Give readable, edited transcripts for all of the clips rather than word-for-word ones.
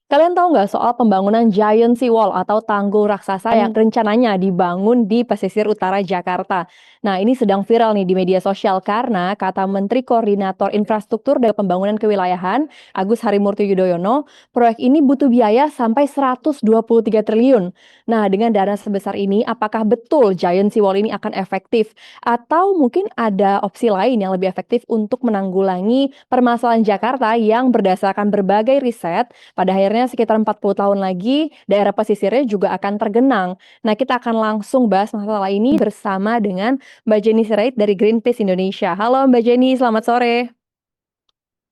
Kalian tahu nggak soal pembangunan Giant Sea Wall atau tanggul raksasa yang rencananya dibangun di pesisir utara Jakarta? Nah, ini sedang viral nih di media sosial karena kata Menteri Koordinator Infrastruktur dan Pembangunan Kewilayahan, Agus Harimurti Yudhoyono, proyek ini butuh biaya sampai 123 triliun. Nah, dengan dana sebesar ini, apakah betul Giant Sea Wall ini akan efektif? Atau mungkin ada opsi lain yang lebih efektif untuk menanggulangi permasalahan Jakarta yang berdasarkan berbagai riset pada akhirnya sekitar 40 tahun lagi, daerah pesisirnya juga akan tergenang. Nah, kita akan langsung bahas masalah ini bersama dengan Mbak Jenny Sirait dari Greenpeace Indonesia. Halo Mbak Jenny, selamat sore.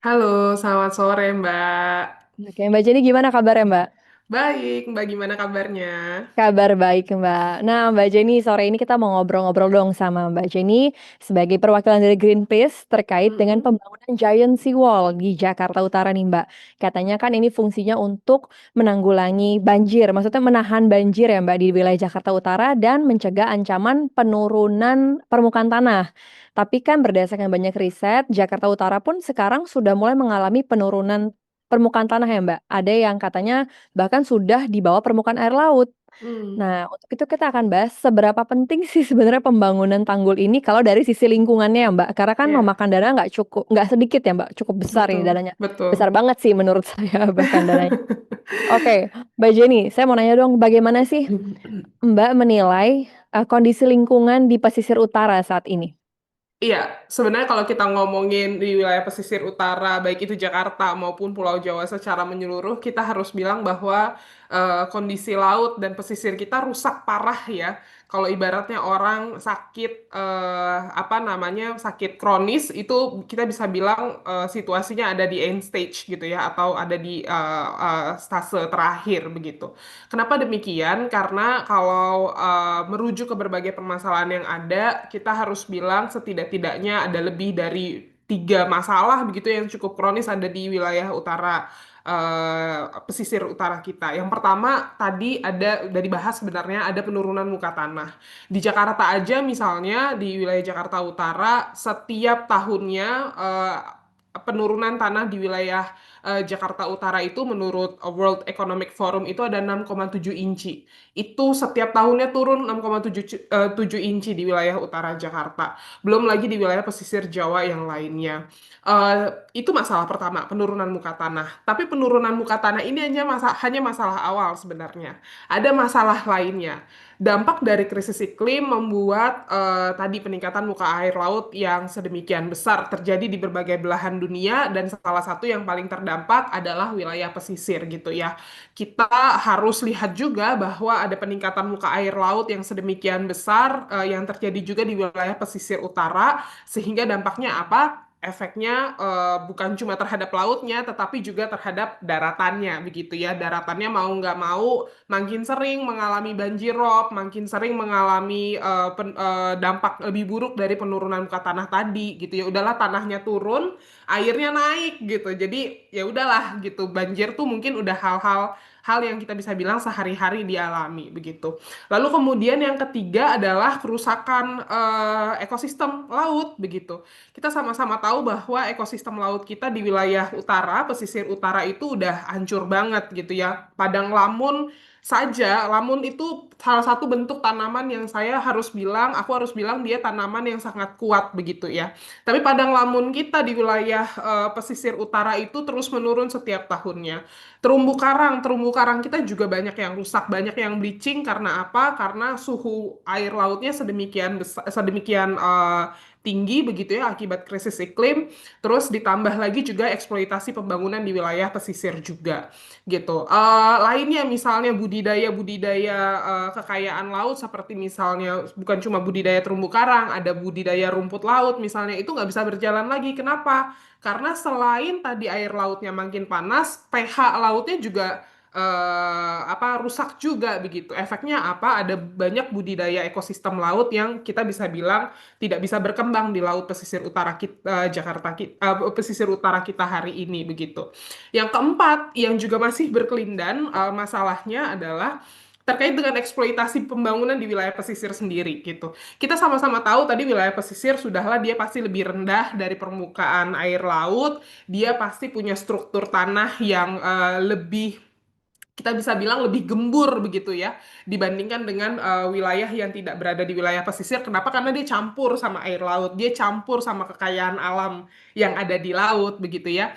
Halo, selamat sore Mbak. Oke, Mbak Jenny gimana kabarnya Mbak? Baik, Mbak gimana kabarnya? Kabar baik Mbak. Nah Mbak Jenny, sore ini kita mau ngobrol-ngobrol dong sama Mbak Jenny sebagai perwakilan dari Greenpeace terkait dengan Mm-mm. pembangunan Giant Sea Wall di Jakarta Utara nih Mbak. Katanya kan ini fungsinya untuk menanggulangi banjir, maksudnya menahan banjir ya Mbak di wilayah Jakarta Utara dan mencegah ancaman penurunan permukaan tanah. Tapi kan berdasarkan banyak riset, Jakarta Utara pun sekarang sudah mulai mengalami penurunan permukaan tanah ya Mbak. Ada yang katanya bahkan sudah di bawah permukaan air laut. Hmm, Nah, untuk itu kita akan bahas seberapa penting sih sebenarnya pembangunan tanggul ini kalau dari sisi lingkungannya ya, Mbak. Karena kan ya, memakan dana nggak sedikit ya, Mbak, cukup besar ini betul, dananya. Besar betul. banget sih menurut saya bahkan dananya. Oke, Mbak Jenny, saya mau nanya dong, bagaimana sih Mbak menilai kondisi lingkungan di pesisir utara saat ini? Iya, sebenarnya kalau kita ngomongin di wilayah pesisir utara, baik itu Jakarta maupun Pulau Jawa secara menyeluruh, kita harus bilang bahwa kondisi laut dan pesisir kita rusak parah ya. Kalau ibaratnya orang sakit apa namanya sakit kronis itu kita bisa bilang situasinya ada di end stage gitu ya, atau ada di stase terakhir begitu. Kenapa demikian? Karena kalau merujuk ke berbagai permasalahan yang ada, kita harus bilang setidak-tidaknya ada lebih dari tiga masalah begitu yang cukup kronis ada di wilayah utara pesisir utara kita. Yang pertama tadi ada dari bahas sebenarnya ada penurunan muka tanah. Di Jakarta aja misalnya di wilayah Jakarta Utara setiap tahunnya penurunan tanah di wilayah Jakarta Utara itu menurut World Economic Forum itu ada 6,7 inci. Itu setiap tahunnya turun 6,7 inci di wilayah utara Jakarta. Belum lagi di wilayah pesisir Jawa yang lainnya. Itu masalah pertama, penurunan muka tanah. Tapi penurunan muka tanah ini hanya masalah awal sebenarnya. Ada masalah lainnya. Dampak dari krisis iklim membuat tadi peningkatan muka air laut yang sedemikian besar terjadi di berbagai belahan dunia dan salah satu yang paling terdampak adalah wilayah pesisir gitu ya. Kita harus lihat juga bahwa ada peningkatan muka air laut yang sedemikian besar yang terjadi juga di wilayah pesisir utara sehingga dampaknya apa? Efeknya bukan cuma terhadap lautnya, tetapi juga terhadap daratannya, begitu ya. Daratannya mau nggak mau makin sering mengalami banjir rob, makin sering mengalami dampak lebih buruk dari penurunan muka tanah tadi, gitu ya. Udahlah tanahnya turun, airnya naik, gitu. Jadi ya udahlah, gitu. Banjir tuh mungkin udah hal yang kita bisa bilang sehari-hari dialami, begitu. Lalu kemudian yang ketiga adalah kerusakan ekosistem laut, begitu. Kita sama-sama tahu bahwa ekosistem laut kita di wilayah utara, pesisir utara itu udah hancur banget gitu ya. Padang lamun saja, lamun itu salah satu bentuk tanaman yang aku harus bilang dia tanaman yang sangat kuat begitu ya. Tapi padang lamun kita di wilayah pesisir utara itu terus menurun setiap tahunnya. Terumbu karang kita juga banyak yang rusak, banyak yang bleaching karena apa? Karena suhu air lautnya sedemikian besar, sedemikian tinggi begitu ya akibat krisis iklim. Terus ditambah lagi juga eksploitasi pembangunan di wilayah pesisir juga gitu. Lainnya misalnya budidaya-budidaya kekayaan laut seperti misalnya bukan cuma budidaya terumbu karang, ada budidaya rumput laut misalnya itu nggak bisa berjalan lagi. Kenapa? Karena selain tadi air lautnya makin panas, pH lautnya juga rusak juga begitu. Efeknya apa? Ada banyak budidaya ekosistem laut yang kita bisa bilang tidak bisa berkembang di laut pesisir utara kita, pesisir utara kita hari ini begitu. Yang keempat, yang juga masih berkelindan masalahnya adalah terkait dengan eksploitasi pembangunan di wilayah pesisir sendiri gitu. Kita sama-sama tahu tadi wilayah pesisir sudahlah dia pasti lebih rendah dari permukaan air laut, dia pasti punya struktur tanah yang lebih kita bisa bilang lebih gembur begitu ya dibandingkan dengan wilayah yang tidak berada di wilayah pesisir. Kenapa? Karena dia campur sama air laut, dia campur sama kekayaan alam yang ada di laut begitu ya.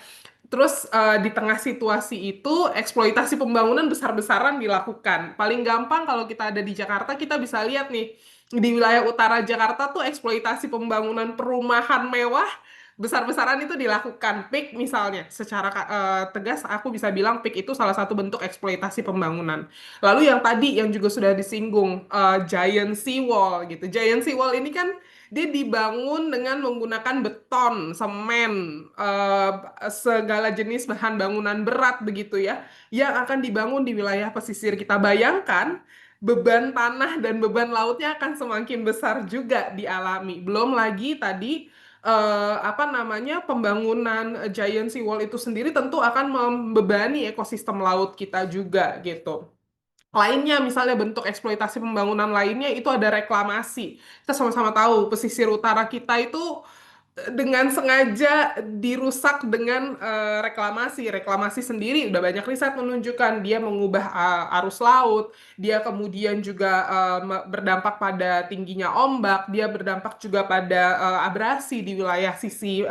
Terus di tengah situasi itu eksploitasi pembangunan besar-besaran dilakukan. Paling gampang kalau kita ada di Jakarta kita bisa lihat nih di wilayah utara Jakarta tuh eksploitasi pembangunan perumahan mewah besar-besaran itu dilakukan. PIK misalnya, secara tegas aku bisa bilang PIK itu salah satu bentuk eksploitasi pembangunan. Lalu yang tadi yang juga sudah disinggung, Giant Seawall gitu. Giant Seawall ini kan dia dibangun dengan menggunakan beton, semen, segala jenis bahan bangunan berat begitu ya, yang akan dibangun di wilayah pesisir. Kita bayangkan beban tanah dan beban lautnya akan semakin besar juga dialami. Belum lagi tadi apa namanya pembangunan Giant Seawall itu sendiri tentu akan membebani ekosistem laut kita juga gitu. Lainnya misalnya bentuk eksploitasi pembangunan lainnya itu ada reklamasi. Kita sama-sama tahu pesisir utara kita itu dengan sengaja dirusak dengan reklamasi. Reklamasi sendiri udah banyak riset menunjukkan dia mengubah arus laut, dia kemudian juga berdampak pada tingginya ombak, dia berdampak juga pada abrasi di wilayah sisi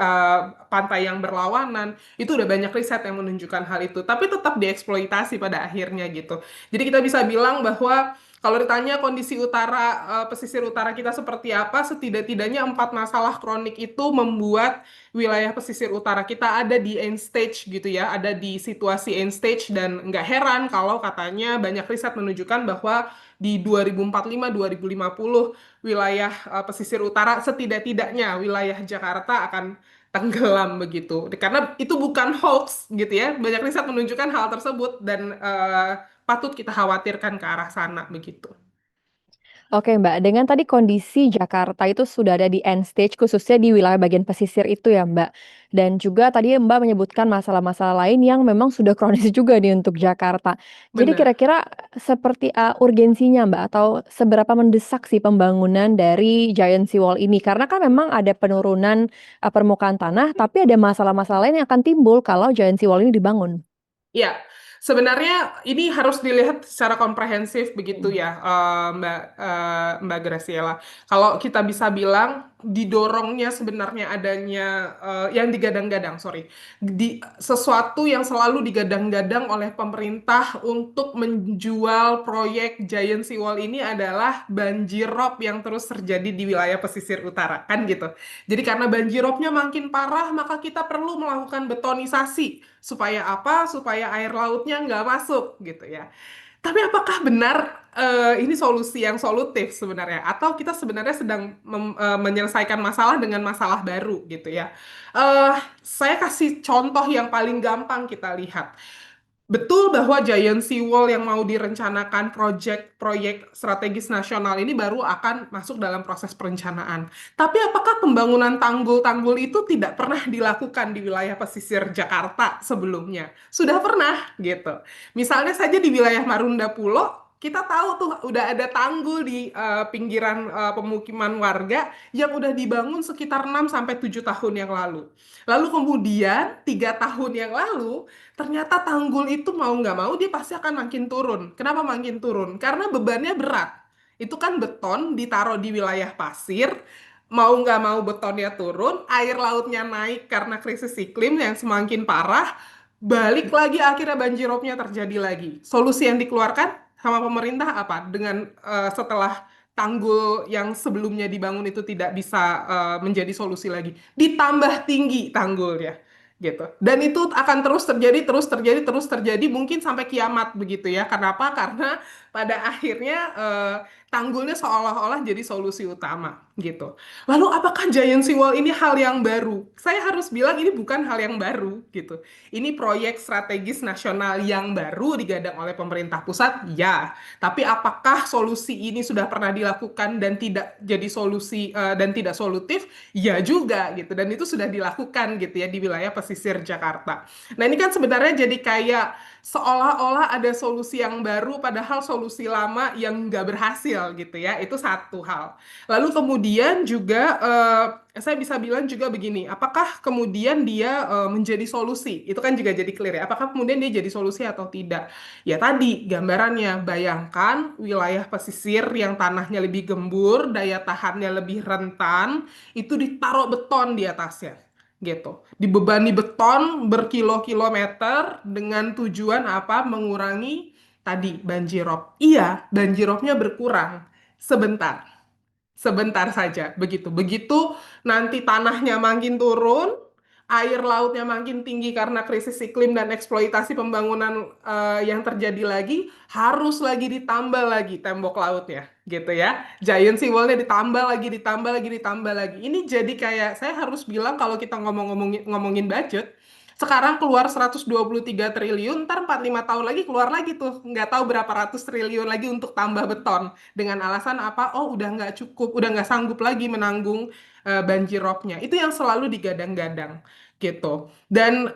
pantai yang berlawanan. Itu udah banyak riset yang menunjukkan hal itu, tapi tetap dieksploitasi pada akhirnya gitu. Jadi kita bisa bilang bahwa kalau ditanya kondisi utara, pesisir utara kita seperti apa, setidak-tidaknya 4 masalah kronik itu membuat wilayah pesisir utara kita ada di end stage gitu ya, ada di situasi end stage dan nggak heran kalau katanya banyak riset menunjukkan bahwa di 2045-2050 wilayah pesisir utara setidak-tidaknya wilayah Jakarta akan tenggelam begitu. Karena itu bukan hoax gitu ya, banyak riset menunjukkan hal tersebut dan patut kita khawatirkan ke arah sana begitu. Oke Mbak, dengan tadi kondisi Jakarta itu sudah ada di end stage khususnya di wilayah bagian pesisir itu ya Mbak, dan juga tadi Mbak menyebutkan masalah-masalah lain yang memang sudah kronis juga nih untuk Jakarta. Jadi Benar. kira-kira seperti, urgensinya Mbak atau seberapa mendesak sih pembangunan dari Giant Seawall ini? Karena kan memang ada penurunan, permukaan tanah, tapi ada masalah-masalah lain yang akan timbul kalau Giant Seawall ini dibangun. Ya, sebenarnya ini harus dilihat secara komprehensif begitu Mhm. ya, Mbak Graciela. Kalau kita bisa bilang didorongnya sebenarnya adanya yang digadang-gadang, sorry, sesuatu yang selalu digadang-gadang oleh pemerintah untuk menjual proyek Giant Seawall ini adalah banjirop yang terus terjadi di wilayah pesisir utara, kan gitu. Jadi karena banjirropnya makin parah, maka kita perlu melakukan betonisasi. Supaya apa? Supaya air lautnya nggak masuk gitu ya. Tapi apakah benar ini solusi yang solutif sebenarnya? Atau kita sebenarnya sedang menyelesaikan masalah dengan masalah baru gitu ya? Saya kasih contoh yang paling gampang kita lihat. Betul bahwa Giant Seawall yang mau direncanakan proyek strategis nasional ini baru akan masuk dalam proses perencanaan. Tapi apakah pembangunan tanggul-tanggul itu tidak pernah dilakukan di wilayah pesisir Jakarta sebelumnya? Sudah pernah gitu. Misalnya saja di wilayah Marunda Pulau, kita tahu tuh udah ada tanggul di pinggiran pemukiman warga yang udah dibangun sekitar 6 sampai 7 tahun yang lalu. Lalu kemudian 3 tahun yang lalu ternyata tanggul itu mau nggak mau dia pasti akan makin turun. Kenapa makin turun? Karena bebannya berat. Itu kan beton ditaruh di wilayah pasir, mau nggak mau betonnya turun, air lautnya naik karena krisis iklim yang semakin parah, balik lagi akhirnya banjirropnya terjadi lagi. Solusi yang dikeluarkan sama pemerintah apa? Dengan setelah tanggul yang sebelumnya dibangun itu tidak bisa menjadi solusi lagi, ditambah tinggi tanggulnya gitu. Dan itu akan terus terjadi, terus terjadi, terus terjadi mungkin sampai kiamat begitu ya. Kenapa? Karena pada akhirnya tanggulnya seolah-olah jadi solusi utama gitu. Lalu apakah Giant Seawall ini hal yang baru? Saya harus bilang ini bukan hal yang baru gitu. Ini proyek strategis nasional yang baru digadang oleh pemerintah pusat, ya. Tapi apakah solusi ini sudah pernah dilakukan dan tidak jadi solusi dan tidak solutif? Ya juga gitu. Dan itu sudah dilakukan gitu ya di wilayah pesisir Jakarta. Nah ini kan sebenarnya jadi kayak seolah-olah ada solusi yang baru padahal solusi lama yang nggak berhasil kecil gitu ya. Itu satu hal. Lalu kemudian juga saya bisa bilang juga begini, apakah kemudian dia menjadi solusi? Itu kan juga jadi clear ya. Apakah kemudian dia jadi solusi atau tidak? Ya tadi gambarannya, bayangkan wilayah pesisir yang tanahnya lebih gembur, daya tahannya lebih rentan, itu ditaruh beton di atasnya gitu. Dibebani beton berkilo-kilometer dengan tujuan apa? Mengurangi tadi banjirop. Iya, banjiropnya berkurang sebentar. Sebentar saja begitu. Begitu nanti tanahnya makin turun, air lautnya makin tinggi karena krisis iklim dan eksploitasi pembangunan yang terjadi lagi, harus lagi ditambah lagi tembok lautnya, gitu ya. Giant seawall-nya ditambah lagi, ditambah lagi, ditambah lagi. Ini jadi kayak saya harus bilang kalau kita ngomongin budget, sekarang keluar 123 triliun, ntar 45 tahun lagi keluar lagi tuh, nggak tahu berapa ratus triliun lagi untuk tambah beton. Dengan alasan apa? Oh, udah nggak cukup, udah nggak sanggup lagi menanggung banjirropnya. Itu yang selalu digadang-gadang gitu. Dan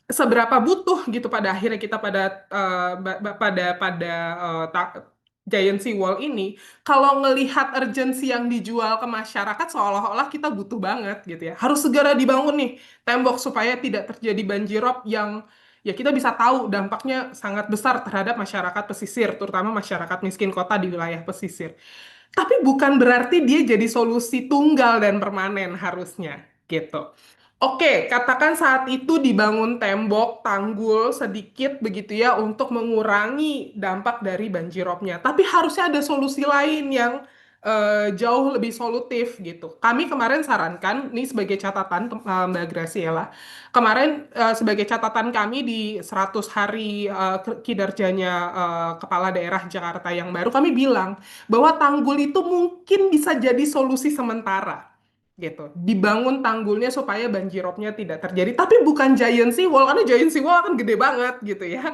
seberapa butuh gitu pada akhirnya kita pada Giant Seawall ini, kalau ngelihat urgensi yang dijual ke masyarakat seolah-olah kita butuh banget gitu ya. Harus segera dibangun nih tembok supaya tidak terjadi banjirop yang ya kita bisa tahu dampaknya sangat besar terhadap masyarakat pesisir, terutama masyarakat miskin kota di wilayah pesisir. Tapi bukan berarti dia jadi solusi tunggal dan permanen harusnya gitu. Oke, katakan saat itu dibangun tembok, tanggul sedikit begitu ya untuk mengurangi dampak dari banjirropnya. Tapi harusnya ada solusi lain yang jauh lebih solutif gitu. Kami kemarin sarankan, ini sebagai catatan Mbak Graciela, kemarin sebagai catatan kami di 100 hari kinerjanya Kepala Daerah Jakarta yang baru, kami bilang bahwa tanggul itu mungkin bisa jadi solusi sementara gitu. Dibangun tanggulnya supaya banjirropnya tidak terjadi, tapi bukan giant seawall karena giant seawall kan gede banget gitu ya.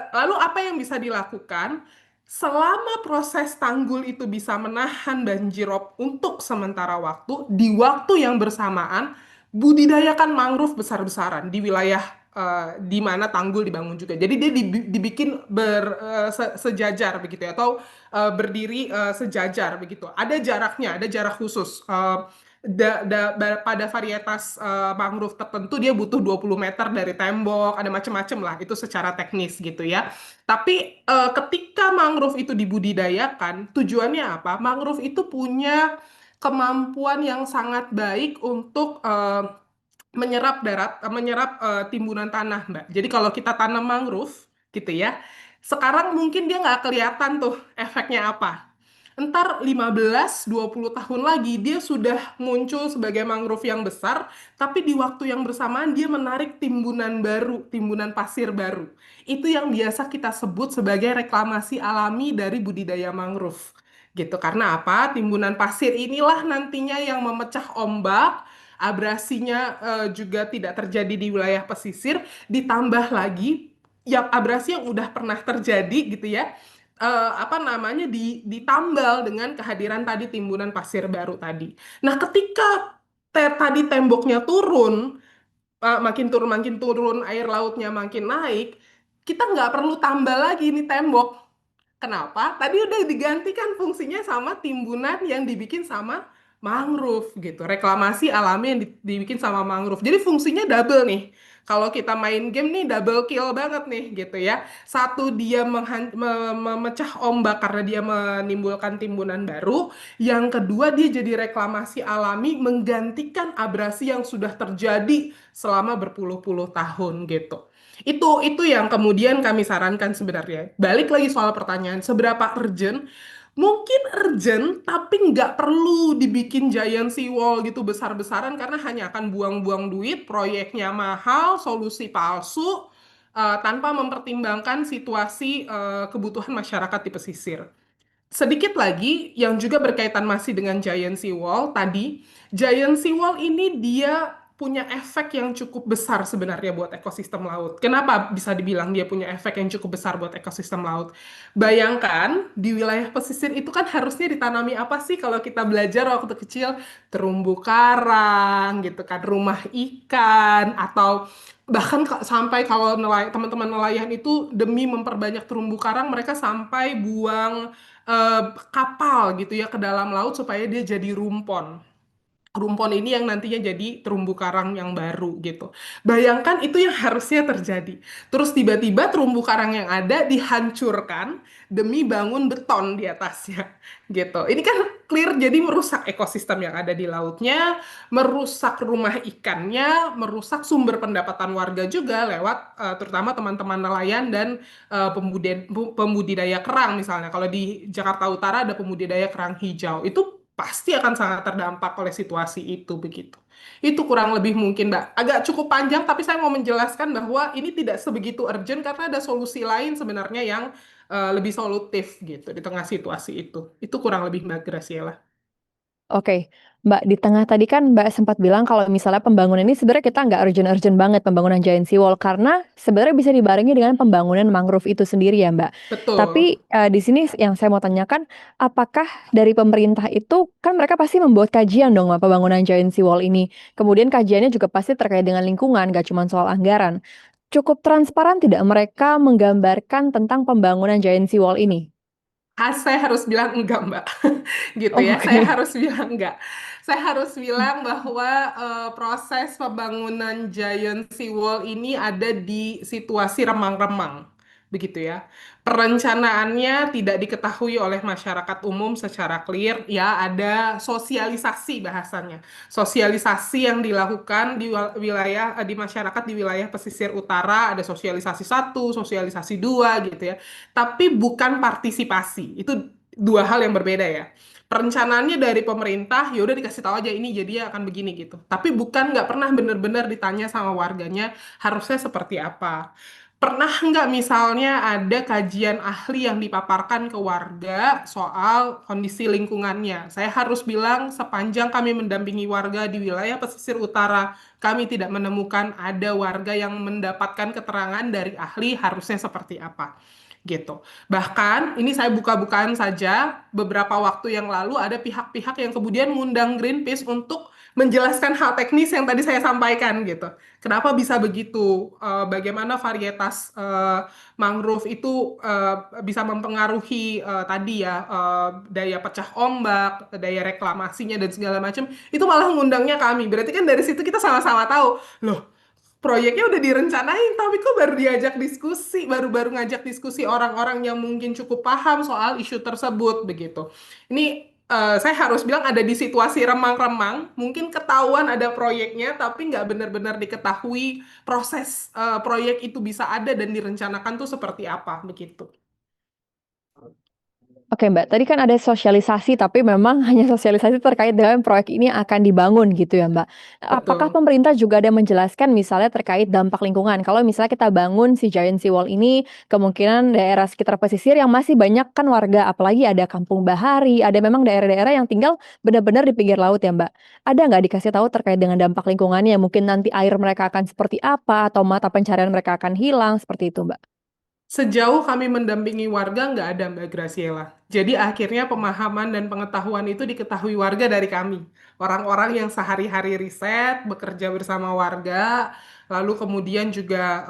Lalu apa yang bisa dilakukan? Selama proses tanggul itu bisa menahan banjirop untuk sementara waktu, di waktu yang bersamaan, budidayakan mangrove besar-besaran di wilayah di mana tanggul dibangun juga. Jadi dia dibikin sejajar begitu ya, atau berdiri sejajar begitu. Ada jaraknya, ada jarak khusus. Pada varietas mangrove tertentu dia butuh 20 meter dari tembok, ada macam-macam lah itu secara teknis gitu ya. Tapi ketika mangrove itu dibudidayakan, tujuannya apa? Mangrove itu punya kemampuan yang sangat baik untuk menyerap timbunan tanah, Mbak. Jadi kalau kita tanam mangrove gitu ya, sekarang mungkin dia nggak kelihatan tuh efeknya apa. Entar 15-20 tahun lagi dia sudah muncul sebagai mangrove yang besar, tapi di waktu yang bersamaan dia menarik timbunan baru, timbunan pasir baru. Itu yang biasa kita sebut sebagai reklamasi alami dari budidaya mangrove. Gitu. Karena apa? Timbunan pasir inilah nantinya yang memecah ombak, abrasinya juga tidak terjadi di wilayah pesisir, ditambah lagi yang abrasi yang udah pernah terjadi gitu ya, apa namanya ditambal dengan kehadiran tadi timbunan pasir baru tadi. Nah, ketika tadi temboknya turun, makin turun, air lautnya makin naik, kita nggak perlu tambah lagi nih tembok. Kenapa? Tadi udah digantikan fungsinya sama timbunan yang dibikin sama mangrove gitu. Reklamasi alami yang dibikin sama mangrove. Jadi fungsinya double nih. Kalau kita main game nih double kill banget nih gitu ya. Satu dia memecah ombak karena dia menimbulkan timbunan baru. Yang kedua dia jadi reklamasi alami menggantikan abrasi yang sudah terjadi selama berpuluh-puluh tahun gitu. Itu yang kemudian kami sarankan sebenarnya. Balik lagi soal pertanyaan, seberapa urgent? Mungkin urgent, tapi nggak perlu dibikin giant seawall gitu besar-besaran karena hanya akan buang-buang duit, proyeknya mahal, solusi palsu, tanpa mempertimbangkan situasi kebutuhan masyarakat di pesisir. Sedikit lagi yang juga berkaitan masih dengan Giant Seawall tadi, Giant Seawall ini dia punya efek yang cukup besar sebenarnya buat ekosistem laut. Kenapa bisa dibilang dia punya efek yang cukup besar buat ekosistem laut? Bayangkan di wilayah pesisir itu kan harusnya ditanami apa sih kalau kita belajar waktu kecil? Terumbu karang gitu kan, rumah ikan atau Bahkan sampai kalau teman-teman nelayan itu demi memperbanyak terumbu karang, mereka sampai buang eh, kapal gitu ya ke dalam laut supaya dia jadi rumpon. Rumpon ini yang nantinya jadi terumbu karang yang baru gitu. Bayangkan itu yang harusnya terjadi. Terus tiba-tiba terumbu karang yang ada dihancurkan demi bangun beton di atasnya gitu. Ini kan clear jadi merusak ekosistem yang ada di lautnya, merusak rumah ikannya, merusak sumber pendapatan warga juga lewat terutama teman-teman nelayan dan pembudidaya kerang misalnya. Kalau di Jakarta Utara ada pembudidaya kerang hijau. Itu pasti akan sangat terdampak oleh situasi itu begitu. Itu kurang lebih mungkin, Mbak. Agak cukup panjang, tapi saya mau menjelaskan bahwa ini tidak sebegitu urgent karena ada solusi lain sebenarnya yang lebih solutif gitu di tengah situasi itu. Itu kurang lebih Mbak Graciela. Oke, Mbak, di tengah tadi kan Mbak sempat bilang kalau misalnya pembangunan ini sebenarnya kita nggak urgent-urgent banget pembangunan Giant Sea Wall karena sebenarnya bisa dibarengi dengan pembangunan mangrove itu sendiri ya, Mbak. Betul. Tapi di sini yang saya mau tanyakan, apakah dari pemerintah itu kan mereka pasti membuat kajian dong Mbak, pembangunan Giant Sea Wall ini. Kemudian kajiannya juga pasti terkait dengan lingkungan, nggak cuma soal anggaran. Cukup transparan tidak mereka menggambarkan tentang pembangunan Giant Sea Wall ini? Saya harus bilang enggak, Mbak. Gitu Oh, ya. Saya oke. harus bilang enggak. Saya harus bilang bahwa proses pembangunan Giant Seawall ini ada di situasi remang-remang. Begitu ya. Perencanaannya tidak diketahui oleh masyarakat umum secara clear. Ya, ada sosialisasi bahasanya. Sosialisasi yang dilakukan di wilayah di masyarakat di wilayah pesisir utara, ada sosialisasi satu, sosialisasi dua gitu ya, tapi bukan partisipasi. Itu dua hal yang berbeda ya. Perencanaannya dari pemerintah, ya udah dikasih tahu aja ini jadi akan begini gitu. Tapi bukan nggak pernah benar-benar ditanya sama warganya harusnya seperti apa. Pernah nggak misalnya ada kajian ahli yang dipaparkan ke warga soal kondisi lingkungannya? Saya harus bilang sepanjang kami mendampingi warga di wilayah pesisir utara, kami tidak menemukan ada warga yang mendapatkan keterangan dari ahli harusnya seperti apa gitu. Bahkan ini saya buka-bukaan saja, beberapa waktu yang lalu ada pihak-pihak yang kemudian ngundang Greenpeace untuk menjelaskan hal teknis yang tadi saya sampaikan gitu. Kenapa bisa begitu? Bagaimana varietas mangrove itu bisa mempengaruhi tadi ya daya pecah ombak, daya reklamasinya dan segala macam. Itu malah ngundangnya kami. Berarti kan dari situ kita sama-sama tahu, loh proyeknya udah direncanain, tapi kok baru diajak diskusi, baru-baru ngajak diskusi orang-orang yang mungkin cukup paham soal isu tersebut begitu. Ini saya harus bilang ada di situasi remang-remang, mungkin ketahuan ada proyeknya, tapi nggak benar-benar diketahui proses proyek itu bisa ada dan direncanakan tuh seperti apa begitu. Oke Mbak, tadi kan ada sosialisasi, tapi memang hanya sosialisasi terkait dengan proyek ini akan dibangun gitu ya Mbak. Apakah Betul. pemerintah juga ada menjelaskan misalnya terkait dampak lingkungan? Kalau misalnya kita bangun si Giant Sea Wall ini, kemungkinan daerah sekitar pesisir yang masih banyak kan warga, apalagi ada Kampung Bahari, ada memang daerah-daerah yang tinggal benar-benar di pinggir laut ya Mbak. Ada nggak dikasih tahu terkait dengan dampak lingkungannya? Mungkin nanti air mereka akan seperti apa, atau mata pencarian mereka akan hilang, seperti itu Mbak? Sejauh kami mendampingi warga nggak ada Mbak Graciela. Jadi akhirnya pemahaman dan pengetahuan itu diketahui warga dari kami. Orang-orang yang sehari-hari riset, bekerja bersama warga, lalu kemudian juga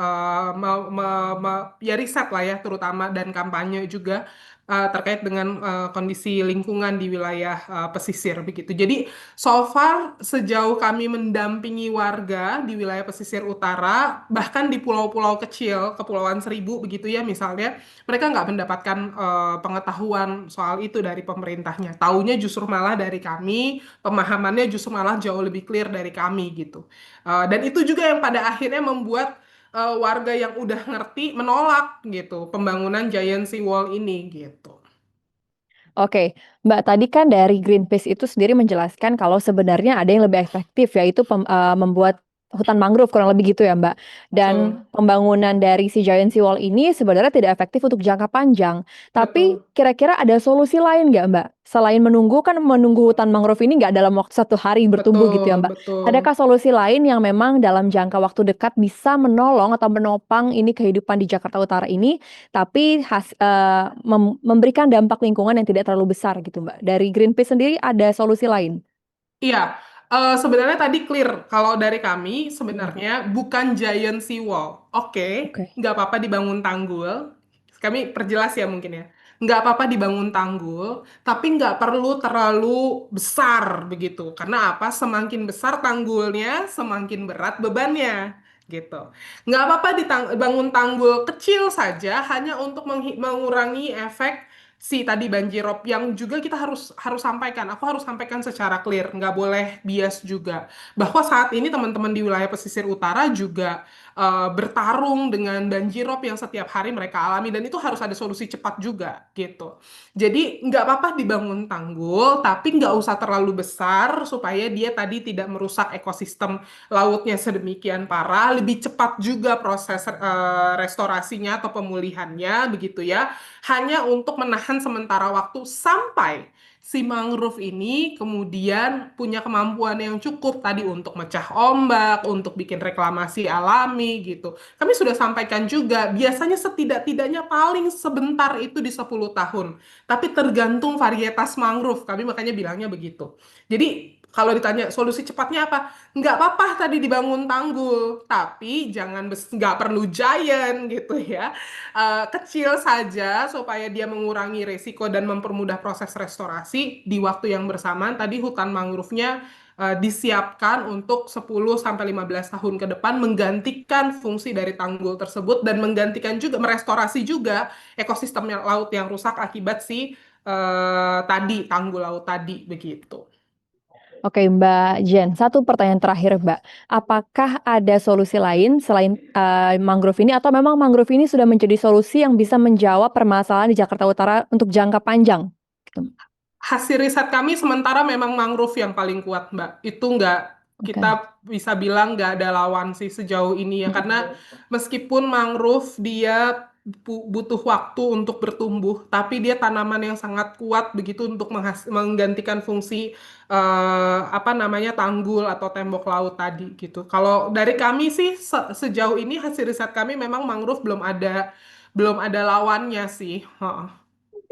ya riset lah ya terutama dan kampanye juga terkait dengan kondisi lingkungan di wilayah pesisir begitu. Jadi so far sejauh kami mendampingi warga di wilayah pesisir utara, bahkan di pulau-pulau kecil, Kepulauan Seribu begitu ya misalnya, mereka nggak mendapatkan pengetahuan soal itu dari pemerintahnya. Taunya justru malah dari kami, pemahamannya justru malah jauh lebih clear dari kami gitu. Dan itu juga yang pada akhirnya membuat warga yang udah ngerti menolak gitu pembangunan Giant Sea Wall ini gitu. Oke, Mbak, tadi kan dari Greenpeace itu sendiri menjelaskan kalau sebenarnya ada yang lebih efektif yaitu membuat hutan mangrove kurang lebih gitu ya, Mbak. Dan Betul, pembangunan dari si Giant Sea Wall ini sebenarnya tidak efektif untuk jangka panjang. Tapi betul, kira-kira ada solusi lain nggak, Mbak? Selain menunggu, kan menunggu hutan mangrove ini nggak dalam waktu 1 hari bertumbuh gitu ya, betul, Mbak. betul. Adakah solusi lain yang memang dalam jangka waktu dekat bisa menolong atau menopang ini kehidupan di Jakarta Utara ini tapi memberikan dampak lingkungan yang tidak terlalu besar gitu, Mbak. Dari Greenpeace sendiri ada solusi lain? Iya, Sebenarnya tadi clear. Kalau dari kami Hmm. sebenarnya bukan giant seawall. Oke, Oke. nggak apa-apa dibangun tanggul. Kami perjelas ya mungkin ya. Nggak apa-apa dibangun tanggul, tapi nggak perlu terlalu besar begitu. Karena apa? Semakin besar tanggulnya, semakin berat bebannya. Gitu. Nggak apa-apa dibangun tanggul kecil saja, hanya untuk mengurangi efek si tadi banjirop yang juga kita harus harus sampaikan. Aku harus sampaikan secara clear, nggak boleh bias juga. Bahwa saat ini teman-teman di wilayah pesisir utara juga bertarung dengan banjirop yang setiap hari mereka alami dan itu harus ada solusi cepat juga gitu. Jadi nggak apa-apa dibangun tanggul, tapi nggak usah terlalu besar supaya dia tadi tidak merusak ekosistem lautnya sedemikian parah. Lebih cepat juga proses restorasinya atau pemulihannya begitu ya hanya untuk menahan sementara waktu sampai si mangrove ini kemudian punya kemampuan yang cukup tadi untuk mecah ombak, untuk bikin reklamasi alami gitu. Kami sudah sampaikan juga, biasanya setidak-tidaknya paling sebentar itu di 10 tahun. Tapi tergantung varietas mangrove, kami makanya bilangnya begitu. Jadi kalau ditanya solusi cepatnya apa? Nggak apa-apa tadi dibangun tanggul, tapi jangan nggak perlu giant gitu ya, kecil saja supaya dia mengurangi resiko dan mempermudah proses restorasi di waktu yang bersamaan. Tadi hutan mangrove-nya disiapkan untuk 10 sampai 15 tahun ke depan menggantikan fungsi dari tanggul tersebut dan menggantikan juga merestorasi juga ekosistem laut yang rusak akibat si tadi tanggul laut tadi begitu. Oke, Mbak Jen, satu pertanyaan terakhir, Mbak. Apakah ada solusi lain selain mangrove ini, atau memang mangrove ini sudah menjadi solusi yang bisa menjawab permasalahan di Jakarta Utara untuk jangka panjang? Gitu. Hasil riset kami sementara memang mangrove yang paling kuat, Mbak. Itu nggak Oke. kita bisa bilang nggak ada lawan sih sejauh ini ya. Mm. Karena meskipun mangrove dia butuh waktu untuk bertumbuh, tapi dia tanaman yang sangat kuat begitu untuk menggantikan fungsi apa namanya tanggul atau tembok laut tadi gitu. Kalau dari kami sih sejauh ini hasil riset kami memang mangrove belum ada lawannya sih. Heeh,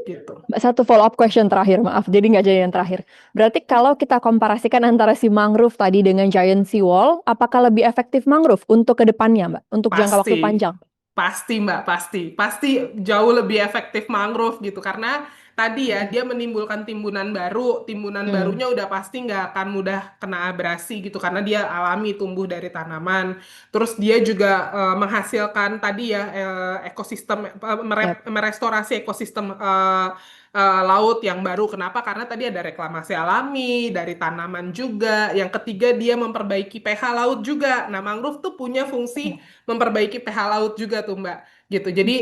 gitu. Mbak, satu follow up question terakhir, maaf, jadi nggak jadi yang terakhir. Berarti kalau kita komparasikan antara si mangrove tadi dengan giant seawall, apakah lebih efektif mangrove untuk kedepannya, Mbak? Untuk jangka Pasti, waktu panjang? pasti Mbak, pasti jauh lebih efektif mangrove gitu karena tadi ya Mm. dia menimbulkan timbunan baru, timbunan Mm. barunya udah pasti nggak akan mudah kena abrasi gitu karena dia alami tumbuh dari tanaman. Terus dia juga menghasilkan tadi ya ekosistem Yap. merestorasi ekosistem laut yang baru. Kenapa? Karena tadi ada reklamasi alami dari tanaman juga. Yang ketiga dia memperbaiki pH laut juga. Nah, mangrove tuh punya fungsi memperbaiki pH laut juga tuh Mbak gitu. Jadi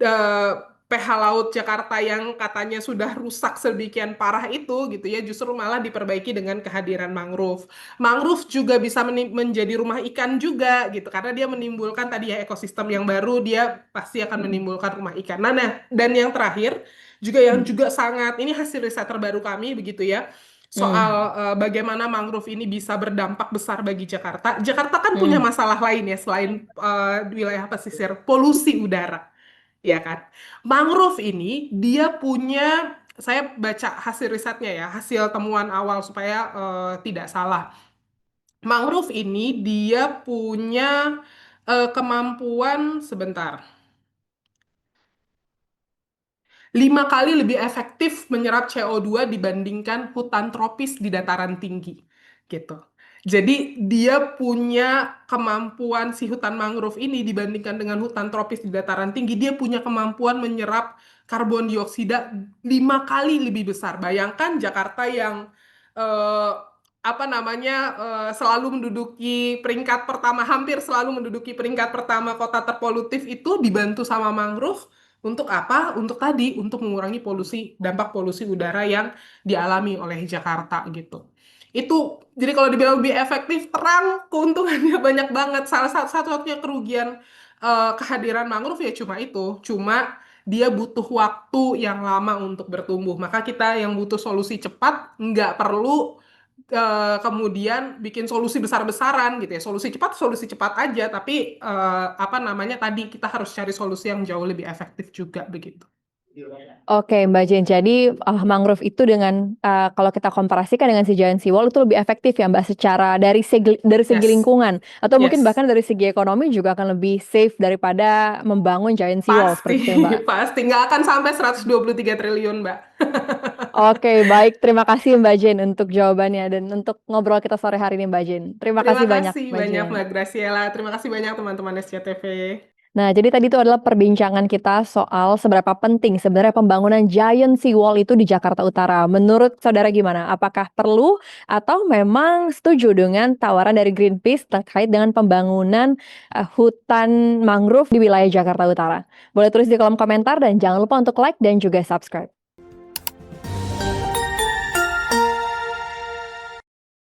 eh, pH laut Jakarta yang katanya sudah rusak sedemikian parah itu gitu ya justru malah diperbaiki dengan kehadiran mangrove. Mangrove juga bisa menjadi rumah ikan juga gitu karena dia menimbulkan tadi ya ekosistem yang baru dia pasti akan menimbulkan rumah ikan. Nah, dan yang terakhir juga yang juga sangat ini hasil riset terbaru kami begitu ya soal Mm. bagaimana mangrove ini bisa berdampak besar bagi Jakarta. Jakarta kan punya Mm. masalah lain ya selain wilayah pesisir, polusi udara, ya kan? Mangrove ini dia punya, saya baca hasil risetnya ya, hasil temuan awal supaya tidak salah. Mangrove ini dia punya kemampuan sebentar. 5 kali lebih efektif menyerap CO2 dibandingkan hutan tropis di dataran tinggi. Gitu. Jadi dia punya kemampuan si hutan mangrove ini dibandingkan dengan hutan tropis di dataran tinggi, dia punya kemampuan menyerap karbon dioksida 5 kali lebih besar. Bayangkan Jakarta yang eh, apa namanya selalu menduduki peringkat pertama, hampir selalu menduduki peringkat pertama kota terpolutif itu dibantu sama mangrove untuk apa? Untuk tadi, untuk mengurangi polusi, dampak polusi udara yang dialami oleh Jakarta gitu. Itu, jadi kalau dibilang lebih efektif, terang keuntungannya banyak banget. Salah satu-satunya kerugian kehadiran mangrove ya cuma itu. Cuma dia butuh waktu yang lama untuk bertumbuh. Maka kita yang butuh solusi cepat, nggak perlu kemudian bikin solusi besar-besaran gitu ya. Solusi cepat aja, tapi apa namanya tadi kita harus cari solusi yang jauh lebih efektif juga begitu. Oke, Mbak Jen. Jadi, mangrove itu dengan, kalau kita komparasikan dengan si Giant Sea Wall itu lebih efektif ya, Mbak, secara dari segi Yes, lingkungan atau mungkin yes. bahkan dari segi ekonomi juga akan lebih safe daripada membangun Giant Sea Wall Pasti, seperti itu ya, Mbak? pasti. Nggak akan sampai 123 triliun, Mbak. Oke, baik. Terima kasih Mbak Jen untuk jawabannya dan untuk ngobrol kita sore hari ini, Mbak Jen. Terima Terima kasih banyak, kasih Mbak banyak, Jen. Mbak Graciela. Terima kasih banyak teman-teman SCTV. Nah, jadi tadi itu adalah perbincangan kita soal seberapa penting sebenarnya pembangunan Giant Sea Wall itu di Jakarta Utara. Menurut saudara gimana? Apakah perlu atau memang setuju dengan tawaran dari Greenpeace terkait dengan pembangunan hutan mangrove di wilayah Jakarta Utara? Boleh tulis di kolom komentar dan jangan lupa untuk like dan juga subscribe.